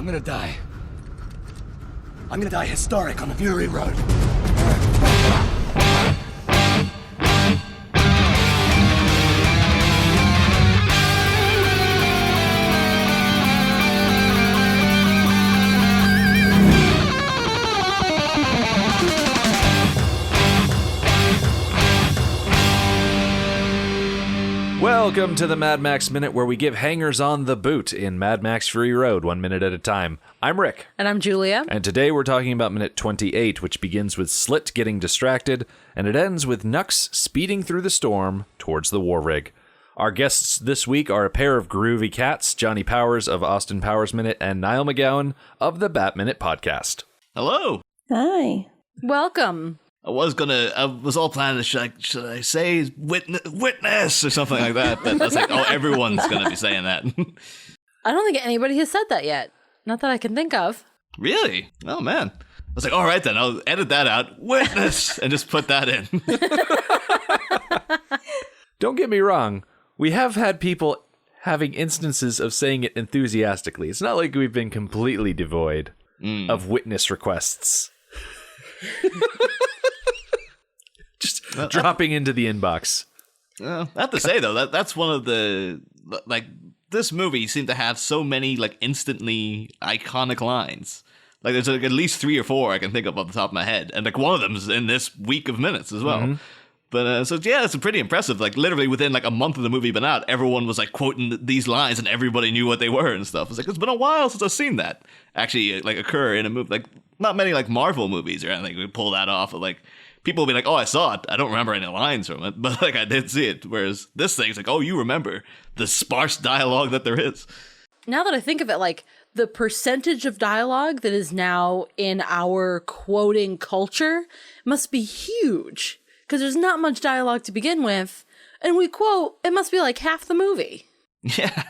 I'm gonna die. I'm gonna die historic on the Fury Road. Welcome to the Mad Max Minute, where we give hangers on the boot in Mad Max Fury Road, 1 minute at a time. I'm Rick. And I'm Julia. And today we're talking about minute 28, which begins with Slit getting distracted, and it ends with Nux speeding through the storm towards the war rig. Our guests this week are a pair of groovy cats, Johnie Powers of Austin Powers Minute and Niall McGowan of the Batminute podcast. Hello. Hi. Welcome. I was all planning to, should I say witness or something like that, but I was like, oh, everyone's going to be saying that. I don't think anybody has said that yet. Not that I can think of. Really? Oh, man. I was like, all right, then, I'll edit that out. Witness! And just put that in. Don't get me wrong. We have had people having instances of saying it enthusiastically. It's not like we've been completely devoid of witness requests. Just dropping into the inbox. I have to say, though, that's one of the, this movie seemed to have so many, instantly iconic lines. There's at least 3 or 4 I can think of off the top of my head. And, one of them's in this week of minutes as well. Mm-hmm. But, so, yeah, it's pretty impressive. Literally within, a month of the movie being out, everyone was, quoting these lines and everybody knew what they were and stuff. It's been a while since I've seen that actually, occur in a movie. Not many, Marvel movies or anything would pull that off of, people will be like, oh, I saw it. I don't remember any lines from it, but I did see it. Whereas this thing's oh, you remember the sparse dialogue that there is. Now that I think of it, the percentage of dialogue that is now in our quoting culture must be huge, because there's not much dialogue to begin with, and we quote, it must be half the movie. Yeah.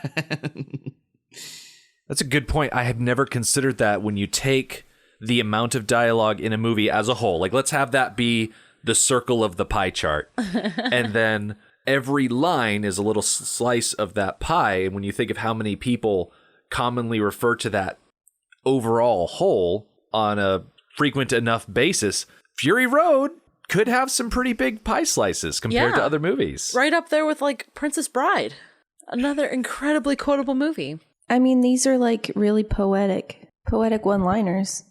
That's a good point. I had never considered that when you take the amount of dialogue in a movie as a whole. Let's have that be the circle of the pie chart. And then every line is a little slice of that pie. And when you think of how many people commonly refer to that overall whole on a frequent enough basis, Fury Road could have some pretty big pie slices compared to other movies. Right up there with Princess Bride. Another incredibly quotable movie. I mean, these are really poetic one-liners.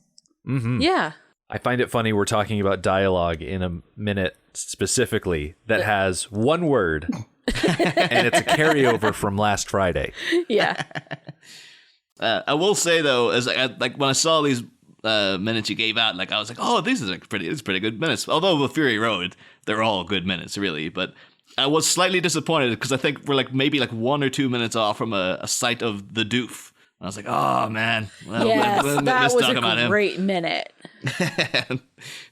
Mm-hmm. Yeah. I find it funny we're talking about dialogue in a minute specifically that has one word, and it's a carryover from last Friday. Yeah. I will say, though, as when I saw these minutes you gave out, I was like, oh, these are pretty good minutes. Although with Fury Road, they're all good minutes, really. But I was slightly disappointed because I think we're maybe 1 or 2 minutes off from a sight of the doof. I was like, oh, man. Well, yes, that was a great minute.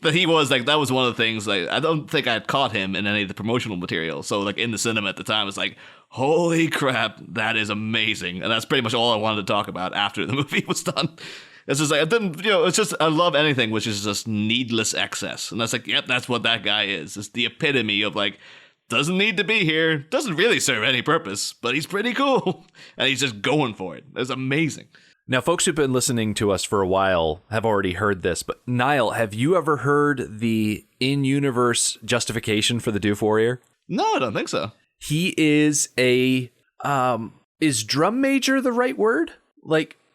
But he was, that was one of the things, I don't think I had caught him in any of the promotional material. So, in the cinema at the time, it was holy crap, that is amazing. And that's pretty much all I wanted to talk about after the movie was done. It's just I didn't, it's just, I love anything which is just needless excess. And that's yep, that's what that guy is. It's the epitome of, doesn't need to be here, doesn't really serve any purpose, but he's pretty cool. And he's just going for it. It's amazing. Now, folks who've been listening to us for a while have already heard this, but Niall, have you ever heard the in-universe justification for the Doof Warrior? No, I don't think so. He is is drum major the right word?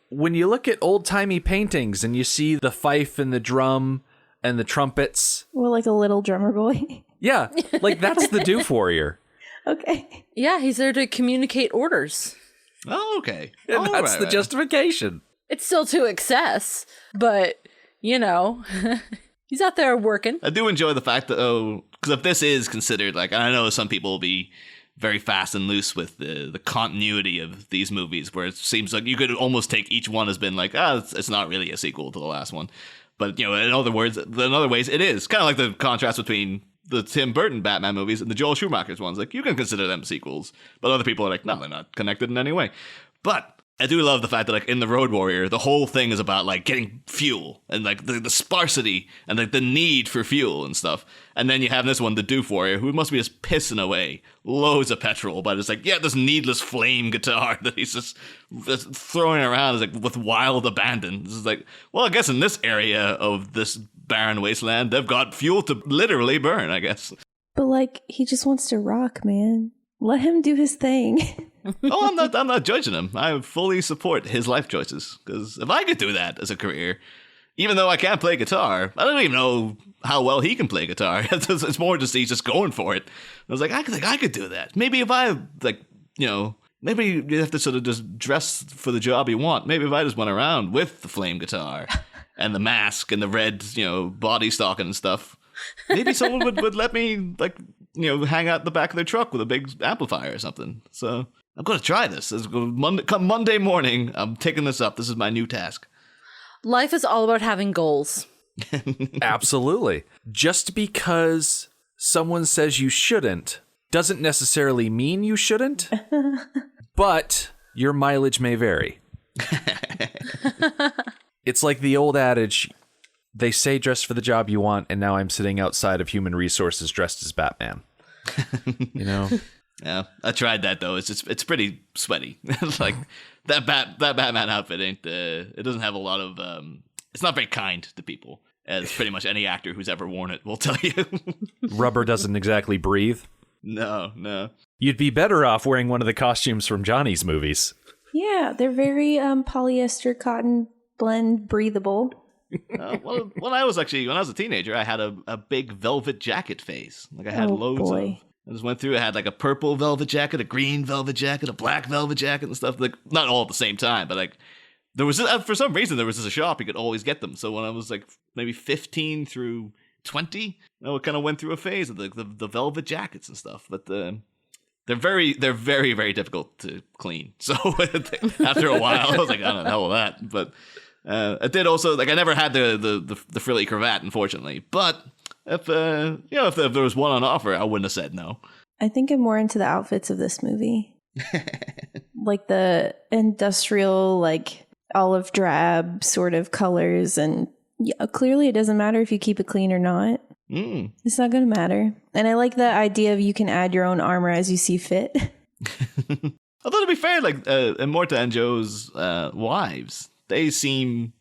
When you look at old-timey paintings and you see the fife and the drum and the trumpets. Well, a little drummer boy. Yeah, that's the Doof Warrior. Okay. Yeah, he's there to communicate orders. Oh, okay. And that's the justification. It's still to excess, but, he's out there working. I do enjoy the fact that, because if this is considered, I know some people will be very fast and loose with the continuity of these movies, where it seems like you could almost take each one as been it's not really a sequel to the last one. But, in other ways, it is. Kind of like the contrast between the Tim Burton Batman movies and the Joel Schumacher's ones. You can consider them sequels, but other people are no, they're not connected in any way. But I do love the fact that, like, in the Road Warrior, the whole thing is about, like, getting fuel and, like, the sparsity and, like, the need for fuel and stuff. And then you have this one, the Doof Warrior, who must be just pissing away loads of petrol, but it's like, yeah, this needless flame guitar that he's just throwing around is like with wild abandon. This is like, well, I guess in this area of this barren wasteland, they've got fuel to literally burn, I guess. But like, he just wants to rock, man. Let him do his thing. Oh, I'm not judging him. I fully support his life choices, because if I could do that as a career, even though I can't play guitar, I don't even know how well he can play guitar. It's more just he's just going for it. I was like, I think I could do that. Maybe if I, like, you know, maybe you have to sort of just dress for the job you want. Maybe if I just went around with the flame guitar and the mask and the red, you know, body stocking and stuff, maybe someone would let me, like, you know, hang out the back of their truck with a big amplifier or something. So I'm going to try this. Come Monday morning, I'm taking this up. This is my new task. Life is all about having goals. Absolutely. Just because someone says you shouldn't doesn't necessarily mean you shouldn't, but your mileage may vary. It's like the old adage, they say dress for the job you want, and now I'm sitting outside of Human Resources dressed as Batman. You know? Yeah, I tried that though. It's pretty sweaty. Like that Batman outfit ain't. It doesn't have a lot of. It's not very kind to people, as pretty much any actor who's ever worn it will tell you. Rubber doesn't exactly breathe. No. You'd be better off wearing one of the costumes from Johnny's movies. Yeah, they're very polyester cotton blend breathable. Well, when I was a teenager, I had a big velvet jacket phase. Like I had loads of. I just went through. I had like a purple velvet jacket, a green velvet jacket, a black velvet jacket, and stuff. Like not all at the same time, but like there was for some reason there was just a shop you could always get them. So when I was like maybe 15 through 20, I kind of went through a phase of the velvet jackets and stuff. But they're very very difficult to clean. So after a while, I was like, I don't know that. But I did also like I never had the frilly cravat, unfortunately, but. If there was one on offer, I wouldn't have said no. I think I'm more into the outfits of this movie. Like the industrial, like olive drab sort of colors. And yeah, clearly it doesn't matter if you keep it clean or not. It's not going to matter. And I like the idea of you can add your own armor as you see fit. Although to be fair, like Immorta and Joe's wives, they seem...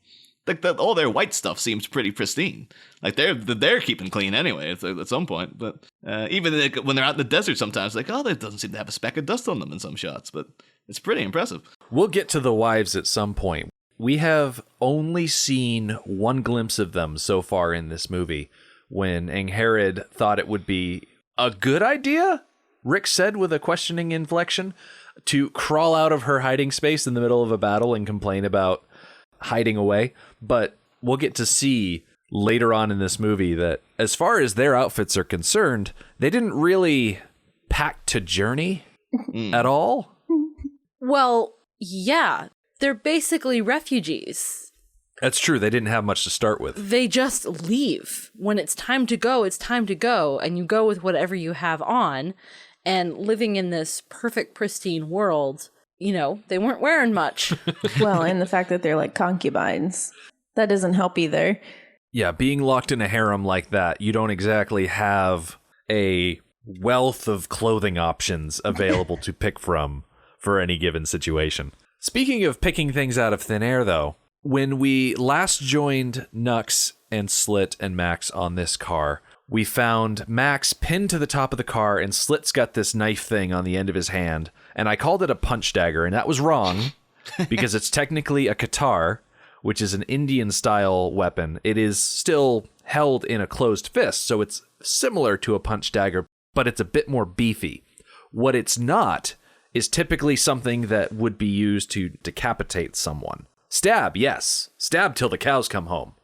Like all their white stuff seems pretty pristine. Like they're keeping clean anyway at some point. But even like, when they're out in the desert, sometimes like there doesn't seem to have a speck of dust on them in some shots. But it's pretty impressive. We'll get to the wives at some point. We have only seen one glimpse of them so far in this movie. When Angharad thought it would be a good idea, Rick said with a questioning inflection, to crawl out of her hiding space in the middle of a battle and complain about hiding away. But we'll get to see later on in this movie that as far as their outfits are concerned, they didn't really pack to Journey at all. Well, yeah, they're basically refugees. That's true. They didn't have much to start with. They just leave. When it's time to go, it's time to go. And you go with whatever you have on. And living in this perfect, pristine world, you know, they weren't wearing much. Well, and the fact that they're like concubines, that doesn't help either. Yeah, being locked in a harem like that, you don't exactly have a wealth of clothing options available to pick from for any given situation. Speaking of picking things out of thin air, though, when we last joined Nux and Slit and Max on this car, we found Max pinned to the top of the car, and Slit's got this knife thing on the end of his hand. And I called it a punch dagger, and that was wrong, because it's technically a katar, which is an Indian-style weapon. It is still held in a closed fist, so it's similar to a punch dagger, but it's a bit more beefy. What it's not is typically something that would be used to decapitate someone. Stab, yes. Stab till the cows come home.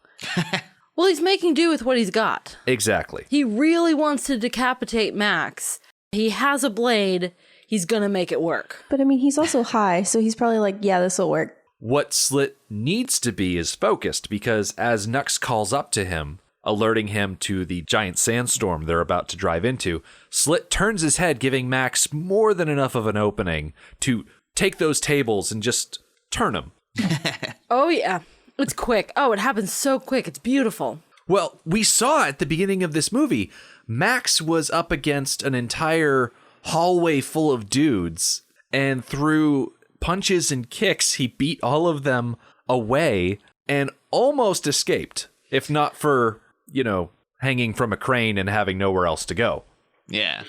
Well, he's making do with what he's got. Exactly. He really wants to decapitate Max. He has a blade. He's going to make it work. But I mean, he's also high, so he's probably like, yeah, this will work. What Slit needs to be is focused, because as Nux calls up to him, alerting him to the giant sandstorm they're about to drive into, Slit turns his head, giving Max more than enough of an opening to take those tables and just turn him. Oh, yeah. It's quick. Oh, it happens so quick. It's beautiful. Well, we saw at the beginning of this movie, Max was up against an entire hallway full of dudes, and through punches and kicks, he beat all of them away and almost escaped, if not for, hanging from a crane and having nowhere else to go. Yeah.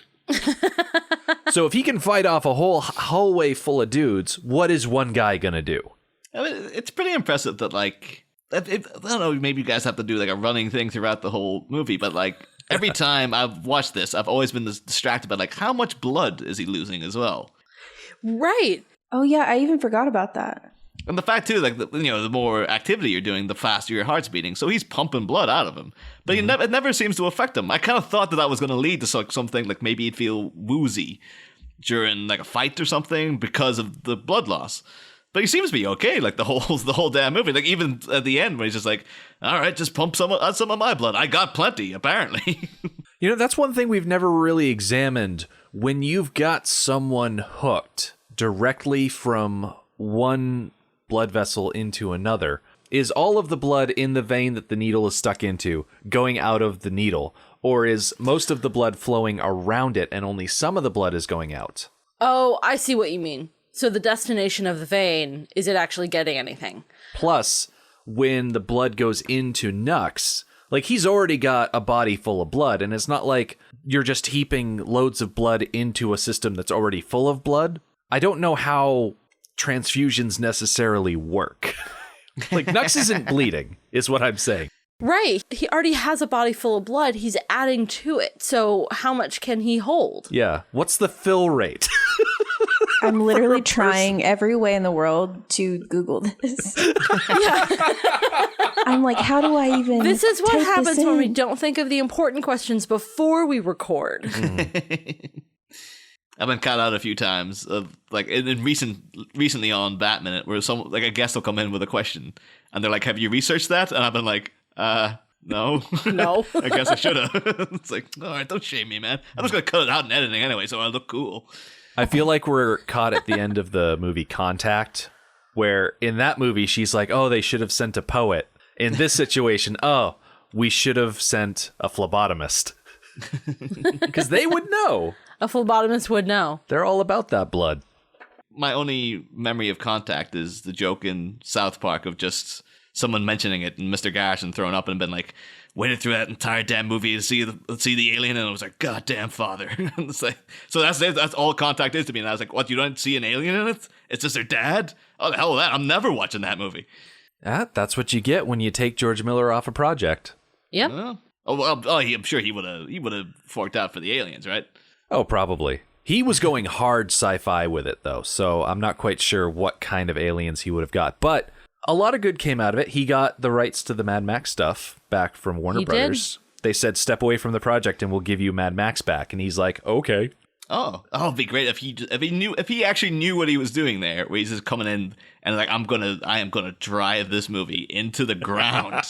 So if he can fight off a whole hallway full of dudes, what is one guy gonna do? I mean, it's pretty impressive that, like, I don't know, maybe you guys have to do, like, a running thing throughout the whole movie, but, like, every time I've watched this, I've always been distracted by, like, how much blood is he losing as well? Right. Oh, yeah, I even forgot about that. And the fact, too, like, the more activity you're doing, the faster your heart's beating. So he's pumping blood out of him. But it never seems to affect him. I kind of thought that was going to lead to something, like, maybe he'd feel woozy during, like, a fight or something because of the blood loss. But he seems to be okay, like, the whole damn movie. Like, even at the end, where he's just like, all right, just pump some of my blood. I got plenty, apparently. That's one thing we've never really examined. When you've got someone hooked directly from one blood vessel into another, is all of the blood in the vein that the needle is stuck into going out of the needle? Or is most of the blood flowing around it and only some of the blood is going out? Oh, I see what you mean. So the destination of the vein, is it actually getting anything? Plus, when the blood goes into Nux, like, he's already got a body full of blood, and it's not like you're just heaping loads of blood into a system that's already full of blood. I don't know how transfusions necessarily work. Like, Nux isn't bleeding, is what I'm saying. Right. He already has a body full of blood. He's adding to it. So how much can he hold? Yeah. What's the fill rate? I'm literally trying every way in the world to Google this. I'm like, how do I even This is what take happens this when we in? don't think of the important questions before we record. I've been caught out a few times of, like, recently on Batminute, where a guest will come in with a question and they're like, have you researched that? And I've been like, no. No. I guess I should have. It's like, all right, don't shame me, man. I'm just going to cut it out in editing anyway, so I look cool. I feel like we're caught at the end of the movie Contact, where in that movie, she's like, oh, they should have sent a poet. In this situation, oh, we should have sent a phlebotomist. Because they would know. A phlebotomist would know. They're all about that blood. My only memory of Contact is the joke in South Park of just someone mentioning it and Mr. Garrison throwing up and been like, waited through that entire damn movie to see the alien, and I was like, goddamn father. It's like, so that's all Contact is to me. And I was like, what, you don't see an alien in it? It's just their dad? Oh, the hell with that. I'm never watching that movie. That's what you get when you take George Miller off a project. Yep. I'm sure he would have forked out for the aliens, right? Oh, probably. He was going hard sci-fi with it, though, so I'm not quite sure what kind of aliens he would have got. But a lot of good came out of it. He got the rights to the Mad Max stuff back from Warner Brothers. They said, step away from the project and we'll give you Mad Max back. And he's like, okay. Oh, it'd be great if he actually knew what he was doing there, where he's just coming in and like, I am gonna drive this movie into the ground.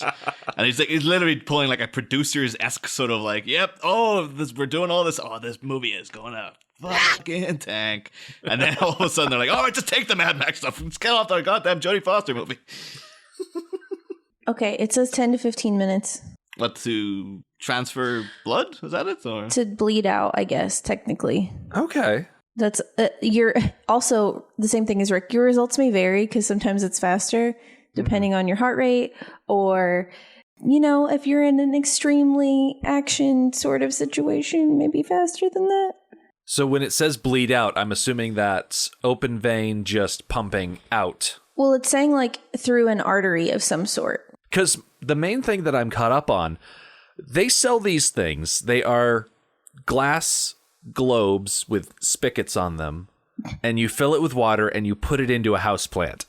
And he's literally pulling like a producer's-esque sort of like, yep, we're doing all this. Oh, this movie is going to fucking tank. And then all of a sudden they're like, all right, just take the Mad Max stuff. Let's get off the goddamn Jodie Foster movie. Okay, it says 10 to 15 minutes. What, to transfer blood? Is that it? Or? To bleed out, I guess, technically. Okay. That's you're also the same thing as Rick. Your results may vary because sometimes it's faster depending on your heart rate, or if you're in an extremely action sort of situation, maybe faster than that. So when it says bleed out, I'm assuming that's open vein just pumping out. Well, it's saying like through an artery of some sort. Because the main thing that I'm caught up on, they sell these things. They are glass globes with spigots on them, and you fill it with water and you put it into a houseplant.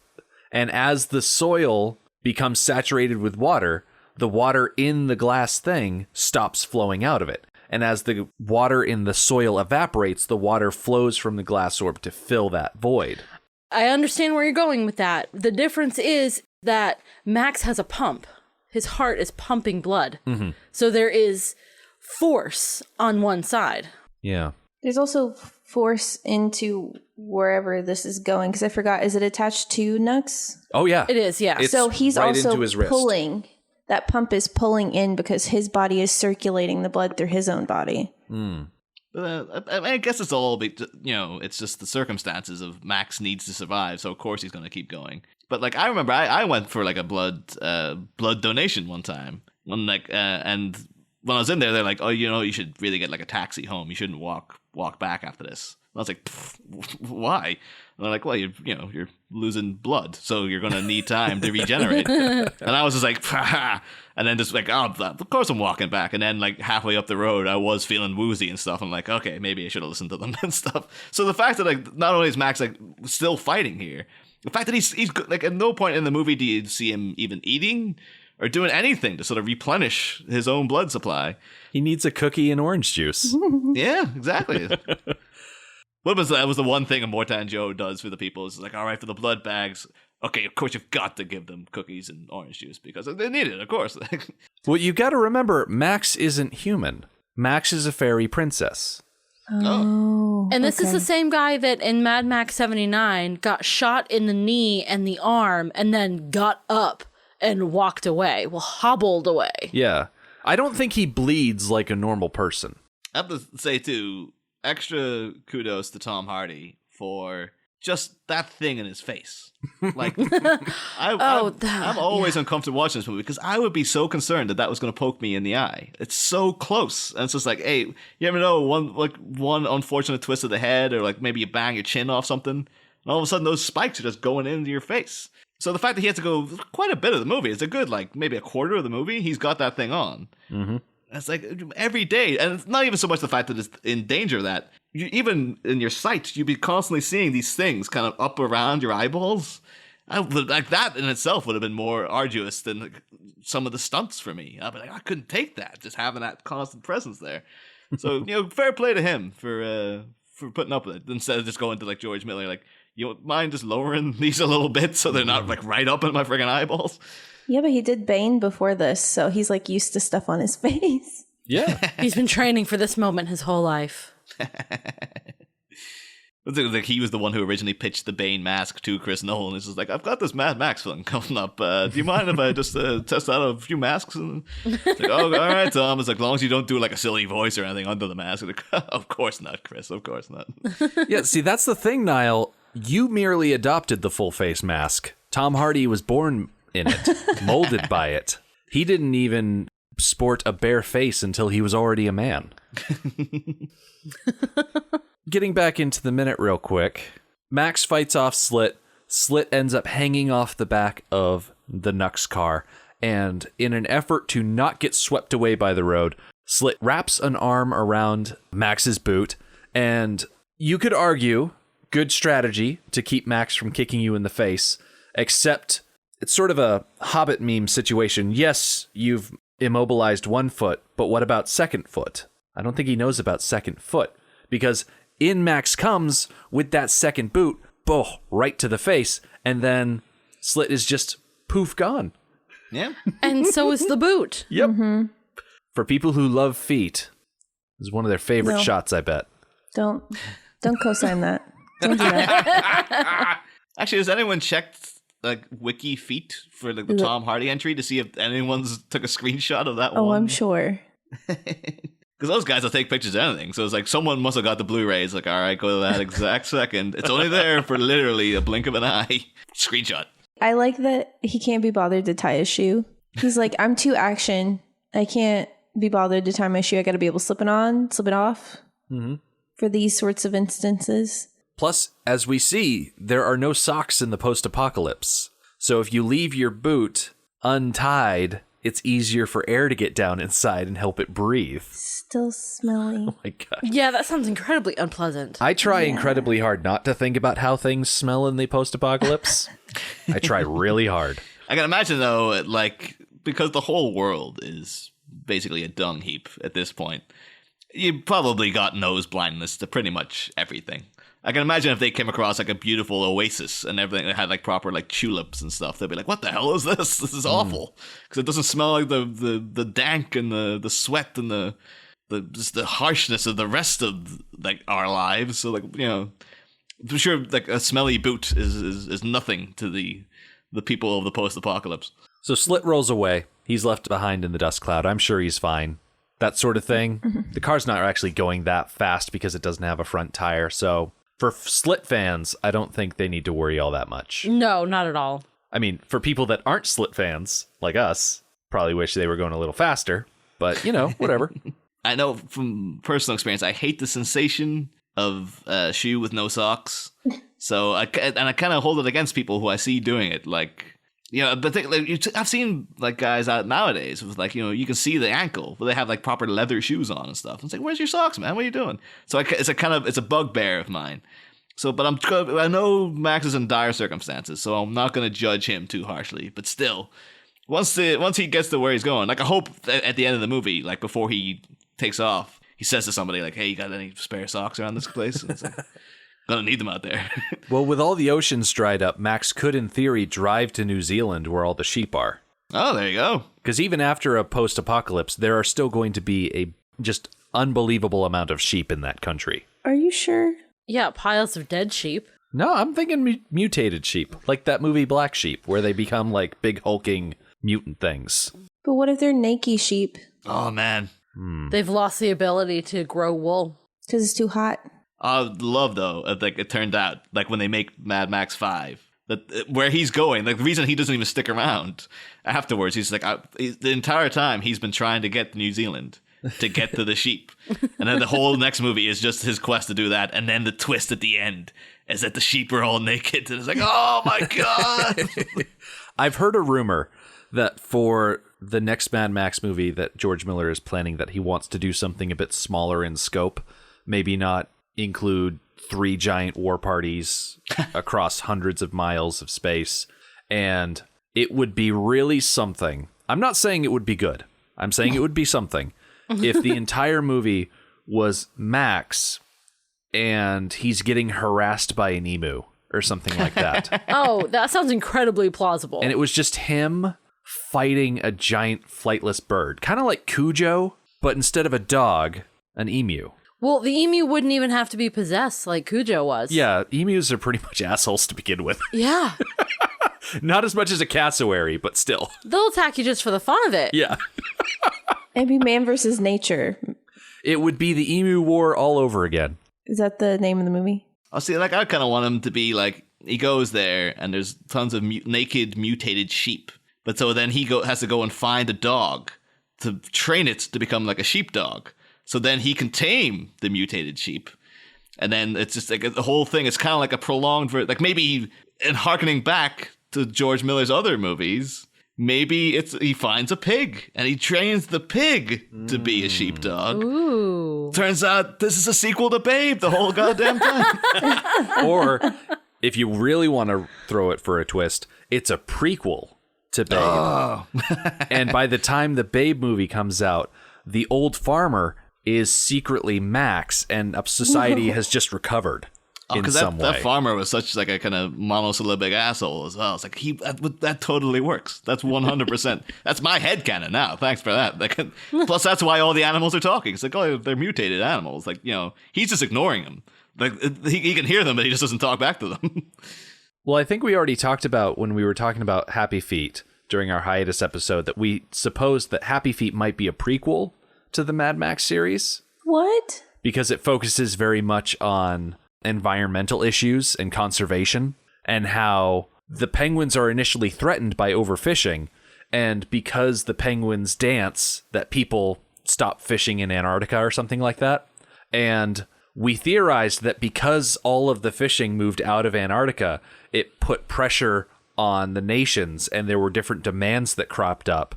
And as the soil becomes saturated with water, the water in the glass thing stops flowing out of it. And as the water in the soil evaporates, the water flows from the glass orb to fill that void. I understand where you're going with that. The difference is that Max has a pump. His heart is pumping blood. Mm-hmm. So there is force on one side. Yeah. There's also force into wherever this is going, because I forgot, is it attached to Nux? Oh, yeah. It is, yeah. It's So he's right also into his wrist. pulling. That pump is pulling in because his body is circulating the blood through his own body. I guess it's all, it's just the circumstances of Max needs to survive, so of course he's going to keep going. But like I remember, I went for like a blood donation one time, and when I was in there, they're like, "Oh, you should really get like a taxi home. You shouldn't walk back after this." And I was like, "Why?" And they're like, "Well, you're losing blood, so you're gonna need time to regenerate." And I was just like, "Pah!" And then just like, "Oh, of course I'm walking back." And then like halfway up the road, I was feeling woozy and stuff. I'm like, "Okay, maybe I should have listened to them and stuff." So the fact that like not only is Max like still fighting here, the fact that he's like at no point in the movie do you see him even eating or doing anything to sort of replenish his own blood supply. He needs a cookie and orange juice. Yeah, exactly. That was the one thing Immortan Joe does for the people. Is like, all right, for the blood bags, okay, of course you've got to give them cookies and orange juice because they need it, of course. Well, you got to remember, Max isn't human. Max is a fairy princess. Oh. And this is the same guy that in Mad Max 79 got shot in the knee and the arm and then got up and walked away. Well, hobbled away. Yeah. I don't think he bleeds like a normal person. I have to say, too, extra kudos to Tom Hardy for just that thing in his face. Like, I'm always uncomfortable watching this movie because I would be so concerned that was going to poke me in the eye. It's so close. And it's just like, hey, you ever know one unfortunate twist of the head or like maybe you bang your chin off something and all of a sudden those spikes are just going into your face. So the fact that he had to go quite a bit of the movie, it's a good, like, maybe a quarter of the movie, he's got that thing on. Mm-hmm. It's like every day. And it's not even so much the fact that it's in danger that even in your sight, you'd be constantly seeing these things kind of up around your eyeballs. Like that in itself would have been more arduous than like, some of the stunts for me. I'd be like, I couldn't take that, just having that constant presence there. So, fair play to him for putting up with it instead of just going to like George Miller, like, you don't mind just lowering these a little bit so they're not like right up in my friggin' eyeballs? Yeah, but he did Bane before this, so he's like used to stuff on his face. Yeah. He's been training for this moment his whole life. Like he was the one who originally pitched the Bane mask to Chris Nolan. It's just like, I've got this Mad Max film coming up. Do you mind if I just test out a few masks? And it's like, oh, all right, Tom. It's like, as long as you don't do like a silly voice or anything under the mask. Like, of course not, Chris. Of course not. Yeah, see, that's the thing, Niall. You merely adopted the full face mask. Tom Hardy was born in it, molded by it. He didn't even sport a bare face until he was already a man. Getting back into the minute real quick, Max fights off Slit. Slit ends up hanging off the back of the Nux car, and in an effort to not get swept away by the road, Slit wraps an arm around Max's boot, and you could argue, good strategy to keep Max from kicking you in the face, except it's sort of a Hobbit meme situation. Yes, you've immobilized one foot, but what about second foot? I don't think he knows about second foot, because in Max comes with that second boot, right to the face, and then Slit is just poof gone. Yeah. And so is the boot. Yep. Mm-hmm. For people who love feet, this is one of their favorite shots, I bet. Don't co-sign that. Don't do that. Actually, has anyone checked like Wiki Feet for like the Tom Hardy entry to see if anyone's took a screenshot of that one? Oh, I'm sure. Because those guys will take pictures of anything. So it's like someone must have got the Blu-ray. It's like, all right, go to that exact second. It's only there for literally a blink of an eye. Screenshot. I like that he can't be bothered to tie his shoe. He's like, I'm too action. I can't be bothered to tie my shoe. I got to be able to slip it on, slip it off for these sorts of instances. Plus, as we see, there are no socks in the post-apocalypse. So if you leave your boot untied, it's easier for air to get down inside and help it breathe. Still smelly. Oh my God. Yeah, that sounds incredibly unpleasant. I try incredibly hard not to think about how things smell in the post-apocalypse. I try really hard. I can imagine, though, like, because the whole world is basically a dung heap at this point, you probably got nose blindness to pretty much everything. I can imagine if they came across like a beautiful oasis and everything that had like proper like tulips and stuff, they'd be like, "What the hell is this? This is awful," because it doesn't smell like the dank and the sweat and the just the harshness of the rest of like our lives. So like, you know, I'm sure like a smelly boot is nothing to the people of the post-apocalypse. So Slit rolls away. He's left behind in the dust cloud. I'm sure he's fine. That sort of thing. The car's not actually going that fast because it doesn't have a front tire. So for Slit fans, I don't think they need to worry all that much. No, not at all. I mean, for people that aren't Slit fans, like us, probably wish they were going a little faster. But, you know, whatever. I know from personal experience, I hate the sensation of a shoe with no socks. So I kind of hold it against people who I see doing it. Like, you know, but I've seen like guys out nowadays with like, you know, you can see the ankle, but they have like proper leather shoes on and stuff. It's like, where's your socks, man? What are you doing? So it's a bugbear of mine. So, but I know Max is in dire circumstances, so I'm not going to judge him too harshly. But still, once he gets to where he's going, like I hope at the end of the movie, like before he takes off, he says to somebody like, "Hey, you got any spare socks around this place?" And it's like, gonna need them out there. Well, with all the oceans dried up, Max could, in theory, drive to New Zealand where all the sheep are. Oh, there you go. Because even after a post-apocalypse, there are still going to be a just unbelievable amount of sheep in that country. Are you sure? Yeah, piles of dead sheep. No, I'm thinking mutated sheep, like that movie Black Sheep, where they become like big hulking mutant things. But what if they're naked sheep? Oh man, They've lost the ability to grow wool. Because it's too hot. I would love though if like it turned out like when they make Mad Max 5 that where he's going, like the reason he doesn't even stick around afterwards, he's like the entire time he's been trying to get to New Zealand to get to the sheep, and then the whole next movie is just his quest to do that, and then the twist at the end is that the sheep are all naked, and it's like, oh my god. I've heard a rumor that for the next Mad Max movie that George Miller is planning, that he wants to do something a bit smaller in scope, maybe not include 3 giant war parties across hundreds of miles of space. And it would be really something. I'm not saying it would be good. I'm saying it would be something if the entire movie was Max and he's getting harassed by an emu or something like that. Oh, that sounds incredibly plausible. And it was just him fighting a giant flightless bird. Kind of like Cujo, but instead of a dog, an emu. Well, the emu wouldn't even have to be possessed like Cujo was. Yeah, emus are pretty much assholes to begin with. Yeah. Not as much as a cassowary, but still. They'll attack you just for the fun of it. Yeah. It'd be man versus nature. It would be the emu war all over again. Is that the name of the movie? I'll see, like I kind of want him to be like, he goes there and there's tons of naked mutated sheep. But so then he has to go and find a dog to train it to become like a sheepdog. So then he can tame the mutated sheep. And then it's just like the whole thing is kind of like a prolonged, like maybe in harkening back to George Miller's other movies, maybe he finds a pig and he trains the pig to be a sheepdog. Ooh. Turns out this is a sequel to Babe the whole goddamn time. Or if you really want to throw it for a twist, it's a prequel to Babe. Oh. And by the time the Babe movie comes out, the old farmer is secretly Max, and society has just recovered in some way. That farmer was such like a kind of monosyllabic asshole as well. It's like that totally works. That's 100%. That's my headcanon now. Thanks for that. Like, plus, that's why all the animals are talking. It's like, oh, they're mutated animals. Like, you know, he's just ignoring them. Like he can hear them, but he just doesn't talk back to them. Well, I think we already talked about when we were talking about Happy Feet during our hiatus episode that we supposed that Happy Feet might be a prequel to the Mad Max series. What? Because it focuses very much on environmental issues and conservation, and how the penguins are initially threatened by overfishing, and because the penguins dance, that people stop fishing in Antarctica or something like that. And we theorized that because all of the fishing moved out of Antarctica, it put pressure on the nations, and there were different demands that cropped up.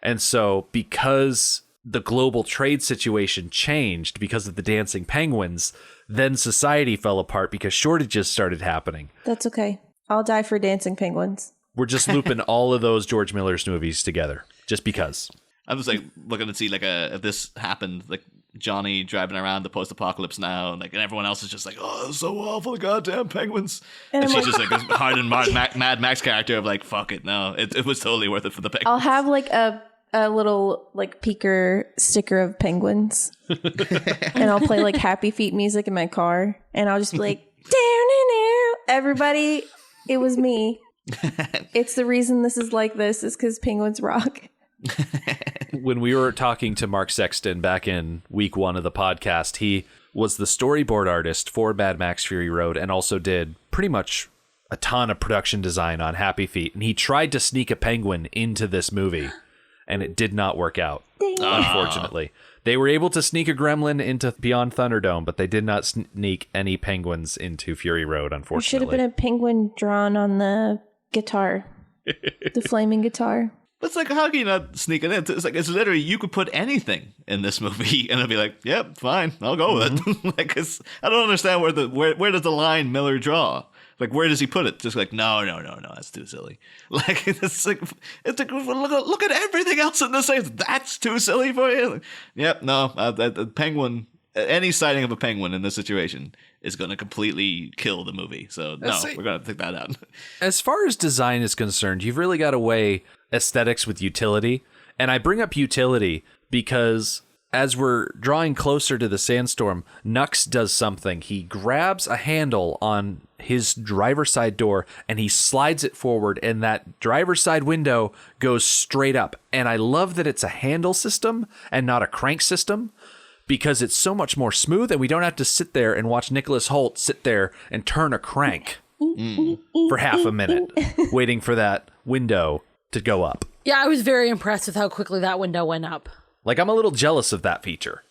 And so because the global trade situation changed because of the dancing penguins, then society fell apart because shortages started happening. That's okay. I'll die for dancing penguins. We're just looping all of those George Miller's movies together, just because. I was like looking to see like if this happened, like Johnie driving around the post-apocalypse now, and everyone else is just like, oh, it's so awful, the goddamn penguins. And she's just like this hardened Mad Max character of like, fuck it, no, it was totally worth it for the penguins. I'll have like a a little like peeker sticker of penguins. And I'll play like Happy Feet music in my car. And I'll just be like, everybody, it was me. It's the reason this is like this is because penguins rock. When we were talking to Mark Sexton back in week 1 of the podcast, he was the storyboard artist for Mad Max Fury Road and also did pretty much a ton of production design on Happy Feet. And he tried to sneak a penguin into this movie, and it did not work out, unfortunately. They were able to sneak a gremlin into Beyond Thunderdome, but they did not sneak any penguins into Fury Road, There unfortunately. should have been a penguin drawn on the guitar, the flaming guitar. It's like, how can you not sneak it in? It's like, it's literally, you could put anything in this movie and I'd be like, yep, fine, I'll go with it. Like, I don't understand where does the line Miller draw? Like, where does he put it? Just like, no, that's too silly. Like, it's like look at everything else in this thing. That's too silly for you. Like, yep, no, the penguin, any sighting of a penguin in this situation is going to completely kill the movie. So no, we're going to take that out. As far as design is concerned, you've really got to weigh aesthetics with utility. And I bring up utility because as we're drawing closer to the sandstorm, Nux does something. He grabs a handle on his driver's side door and he slides it forward, and that driver's side window goes straight up. And I love that it's a handle system and not a crank system, because it's so much more smooth and we don't have to sit there and watch Nicholas Hoult sit there and turn a crank for half a minute waiting for that window to go up. Yeah, I was very impressed with how quickly that window went up. Like, I'm a little jealous of that feature.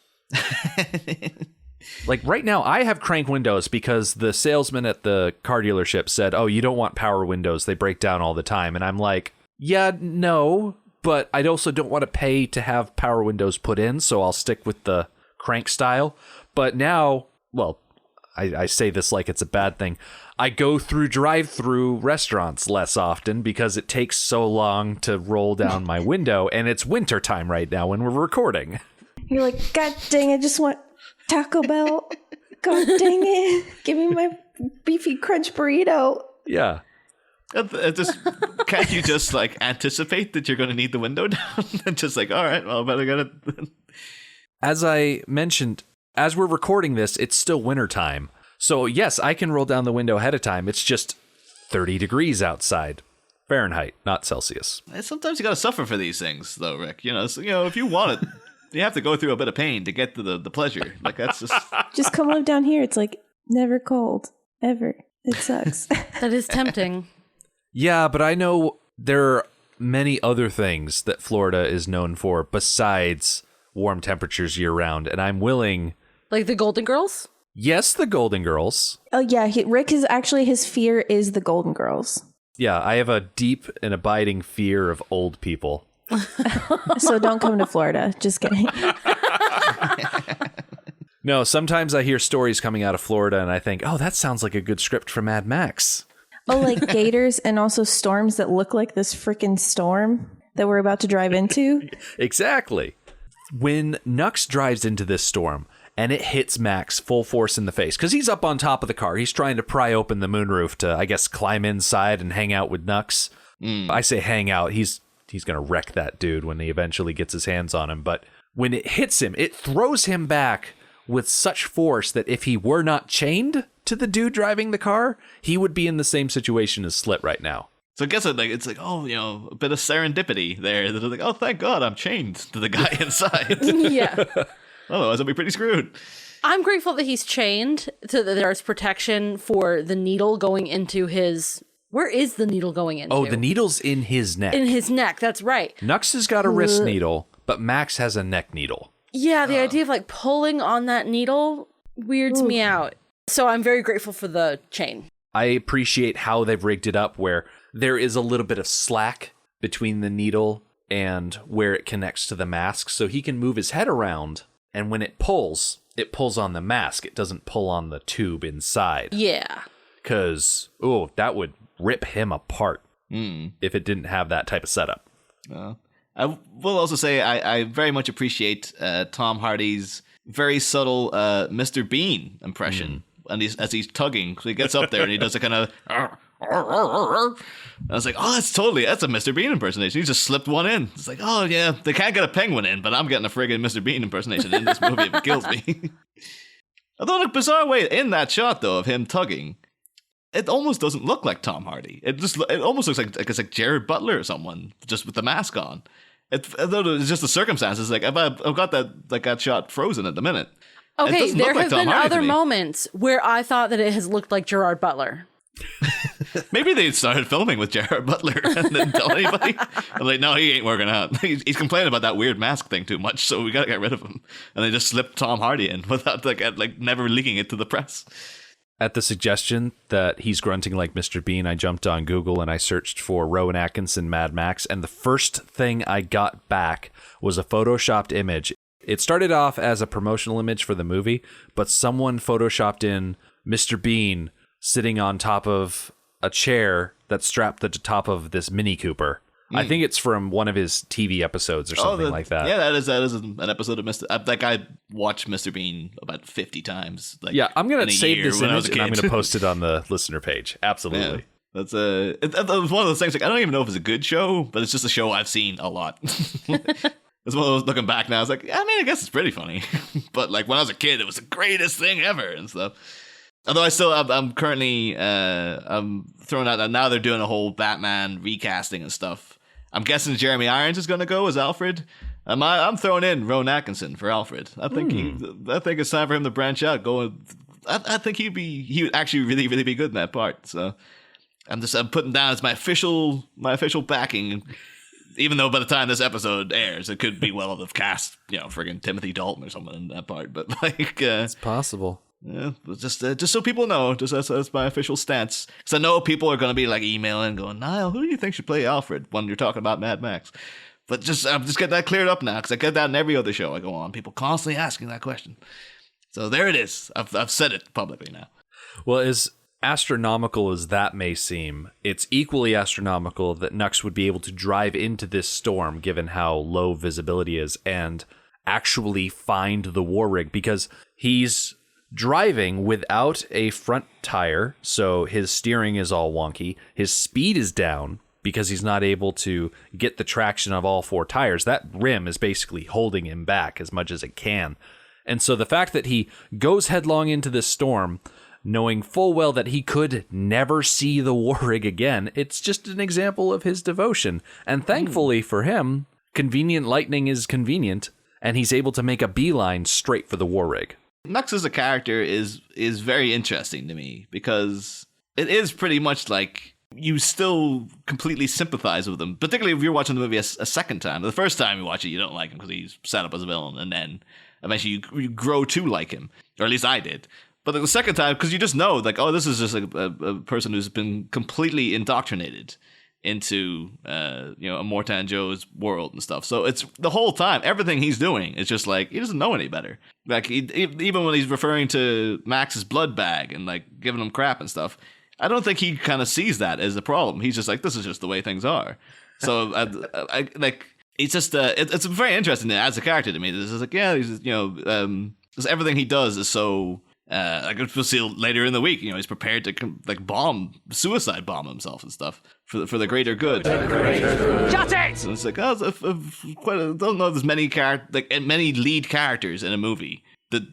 Like, right now, I have crank windows because the salesman at the car dealership said, oh, you don't want power windows. They break down all the time. And I'm like, yeah, no, but I also don't want to pay to have power windows put in, so I'll stick with the crank style. But now, well, I say this like it's a bad thing. I go through drive-through restaurants less often because it takes so long to roll down my window, and it's winter time right now when we're recording. You're like, God dang, I just want Taco Bell. God dang it. Give me my beefy crunch burrito. Yeah. Can't you just like anticipate that you're going to need the window down? And just like, all right, well, I better get it. As I mentioned, as we're recording this, it's still wintertime. So yes, I can roll down the window ahead of time. It's just 30 degrees outside. Fahrenheit, not Celsius. Sometimes you got to suffer for these things, though, Rick. So, if you want it, you have to go through a bit of pain to get to the pleasure. Like, that's just... Just come live down here. It's like never cold. Ever. It sucks. That is tempting. Yeah, but I know there are many other things that Florida is known for besides warm temperatures year-round, and I'm willing... Like the Golden Girls? Yes, the Golden Girls. Oh, yeah. Rick is actually, his fear is the Golden Girls. Yeah, I have a deep and abiding fear of old people. So don't come to Florida. Just kidding. No, sometimes I hear stories coming out of Florida and I think, oh, that sounds like a good script for Mad Max. Oh, like gators and also storms that look like this freaking storm that we're about to drive into? Exactly. When Nux drives into this storm and it hits Max full force in the face, because he's up on top of the car. He's trying to pry open the moonroof to, I guess, climb inside and hang out with Nux. I say hang out. He's going to wreck that dude when he eventually gets his hands on him. But when it hits him, it throws him back with such force that if he were not chained to the dude driving the car, he would be in the same situation as Slit right now. So I guess it's like, a bit of serendipity there. They're like, oh, thank God I'm chained to the guy inside. Yeah. Otherwise I'll be pretty screwed. I'm grateful that he's chained so that there's protection for the needle going into his... Where is the needle going into? Oh, the needle's in his neck. In his neck, that's right. Nux has got a wrist needle, but Max has a neck needle. Yeah, the idea of like pulling on that needle weirds me out. So I'm very grateful for the chain. I appreciate how they've rigged it up where there is a little bit of slack between the needle and where it connects to the mask, so he can move his head around, and when it pulls on the mask. It doesn't pull on the tube inside. Yeah. Because, that would rip him apart if it didn't have that type of setup. I will also say I very much appreciate Tom Hardy's very subtle Mr. Bean impression. And as he's tugging, so he gets up there and he does a kind of I was like, oh, that's a Mr. Bean impersonation. He just slipped one in. It's like, oh yeah, they can't get a penguin in, but I'm getting a friggin' Mr. Bean impersonation in this movie if it kills me. Although in a bizarre way, in that shot though of him tugging, it almost doesn't look like Tom Hardy. It almost looks like it's like Jared Butler or someone just with the mask on. Although it's just the circumstances. Like I've got that shot frozen at the minute. Okay, there like have Tom been Hardy other moments where I thought that it has looked like Gerard Butler. Maybe they started filming with Jared Butler and didn't tell anybody. I'm like, no, he ain't working out. He's complaining about that weird mask thing too much, so we gotta get rid of him. And they just slipped Tom Hardy in without like never leaking it to the press. At the suggestion that he's grunting like Mr. Bean, I jumped on Google and I searched for Rowan Atkinson Mad Max, and the first thing I got back was a photoshopped image. It started off as a promotional image for the movie, but someone photoshopped in Mr. Bean sitting on top of a chair that's strapped to the top of this Mini Cooper. I think it's from one of his TV episodes or something like that. Yeah, that is an episode of Mr. Like I watched Mr. Bean about 50 times. Like, yeah, I'm gonna save this image and I'm gonna kid. Post it on the listener page. Absolutely. Yeah, that's it was one of those things. Like I don't even know if it's a good show, but it's just a show I've seen a lot. It's one of those looking back now. It's like, I mean, I guess it's pretty funny, but like when I was a kid, it was the greatest thing ever and stuff. Although I'm currently I'm throwing out that now they're doing a whole Batman recasting and stuff. I'm guessing Jeremy Irons is going to go as Alfred. I'm throwing in Rowan Atkinson for Alfred. I think it's time for him to branch out. I think he would actually really, really be good in that part. So I'm putting down as my official backing. Even though by the time this episode airs, it could be well have cast, friggin' Timothy Dalton or someone in that part. But like, it's possible. Yeah, just so people know, just that's my official stance. Because I know people are going to be like emailing, going, Niall, who do you think should play Alfred when you're talking about Mad Max? But I'm just get that cleared up now, because I get that in every other show I go on. People constantly asking that question. So there it is. I've said it publicly now. Well, as astronomical as that may seem, it's equally astronomical that Nux would be able to drive into this storm, given how low visibility is, and actually find the war rig, because he's driving without a front tire, so his steering is all wonky. His speed is down because he's not able to get the traction of all four tires. That rim is basically holding him back as much as it can. And so the fact that he goes headlong into this storm, knowing full well that he could never see the war rig again, it's just an example of his devotion. And thankfully for him, convenient lightning is convenient, and he's able to make a beeline straight for the war rig. Nux as a character is very interesting to me, because it is pretty much like you still completely sympathize with him, particularly if you're watching the movie a second time. The first time you watch it, you don't like him because he's set up as a villain, and then eventually you grow to like him, or at least I did. But the second time, because you just know, like, oh, this is just a person who's been completely indoctrinated into a Mortan Joe's world and stuff. So it's the whole time, everything he's doing is just like, he doesn't know any better. Like, even when he's referring to Max's blood bag and like giving him crap and stuff, I don't think he kind of sees that as a problem. He's just like, this is just the way things are. So I like, it's just it's very interesting as a character to me. This is like, yeah, he's because everything he does is so. Like we'll see later in the week, he's prepared to like suicide bomb himself and stuff for the greater good. So it's like, I don't know. There's many many lead characters in a movie that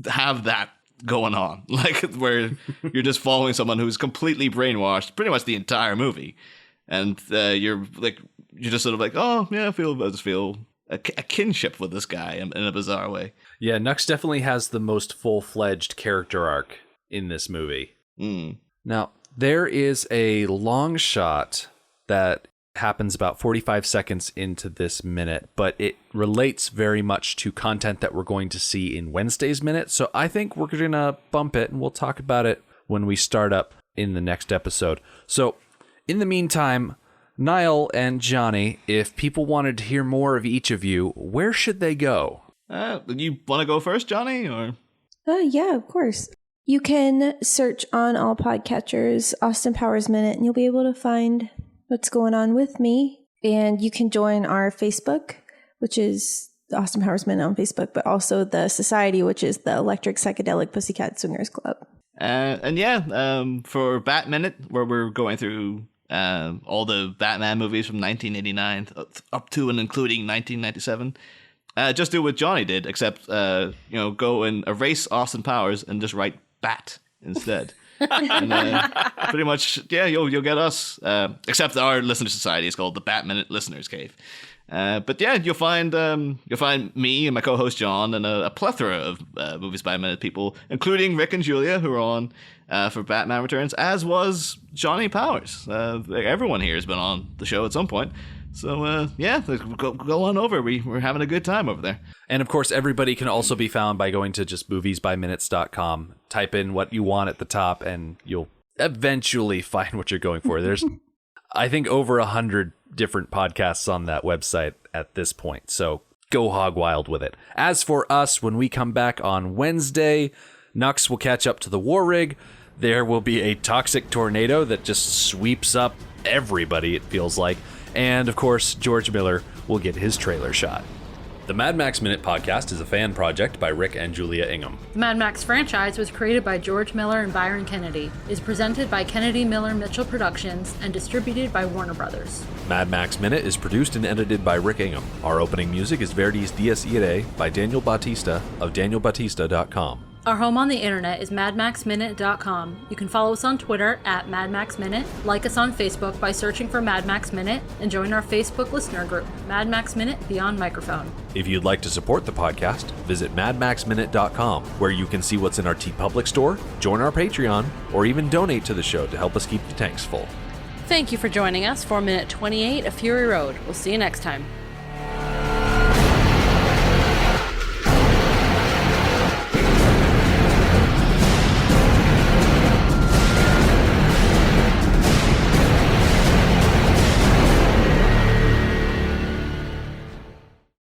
have that going on, like where you're just following someone who's completely brainwashed, pretty much the entire movie, and you're just sort of like, oh yeah, I just feel a kinship with this guy in a bizarre way. Yeah, Nux definitely has the most full-fledged character arc in this movie. Now, there is a long shot that happens about 45 seconds into this minute, but it relates very much to content that we're going to see in Wednesday's minute, so I think we're going to bump it, and we'll talk about it when we start up in the next episode. So, in the meantime, Niall and Johnie, if people wanted to hear more of each of you, where should they go? You want to go first, Johnie? Or yeah, of course. You can search on all podcatchers Austin Powers Minute, and you'll be able to find what's going on with me. And you can join our Facebook, which is the Austin Powers Minute on Facebook, but also the Society, which is the Electric Psychedelic Pussycat Swingers Club. And for Batminute, where we're going through all the Batman movies from 1989 up to and including 1997, just do what Johnie did, except go and erase Austin Powers and just write Bat instead. And pretty much, you'll get us. Except our listener society is called the Batminute Listeners Cave. But yeah, you'll find me and my co-host John and a plethora of Movies by Minute people, including Rick and Julia, who are on for Batman Returns, as was Johnie Powers. Everyone here has been on the show at some point. So go on over. We're having a good time over there. And of course, everybody can also be found by going to just moviesbyminutes.com. Type in what you want at the top, and you'll eventually find what you're going for. There's, I think, over 100 different podcasts on that website at this point. So go hog wild with it. As for us, when we come back on Wednesday, Nux will catch up to the War Rig. There will be a toxic tornado that just sweeps up everybody, it feels like. And, of course, George Miller will get his trailer shot. The Mad Max Minute podcast is a fan project by Rick and Julia Ingham. The Mad Max franchise was created by George Miller and Byron Kennedy, is presented by Kennedy Miller Mitchell Productions, and distributed by Warner Brothers. Mad Max Minute is produced and edited by Rick Ingham. Our opening music is Verdi's Dies Irae by Daniel Bautista of danielbautista.com. Our home on the internet is madmaxminute.com. You can follow us on Twitter at madmaxminute, like us on Facebook by searching for Mad Max Minute, and join our Facebook listener group, Mad Max Minute Beyond Microphone. If you'd like to support the podcast, visit madmaxminute.com, where you can see what's in our TeePublic store, join our Patreon, or even donate to the show to help us keep the tanks full. Thank you for joining us for Minute 28 of Fury Road. We'll see you next time.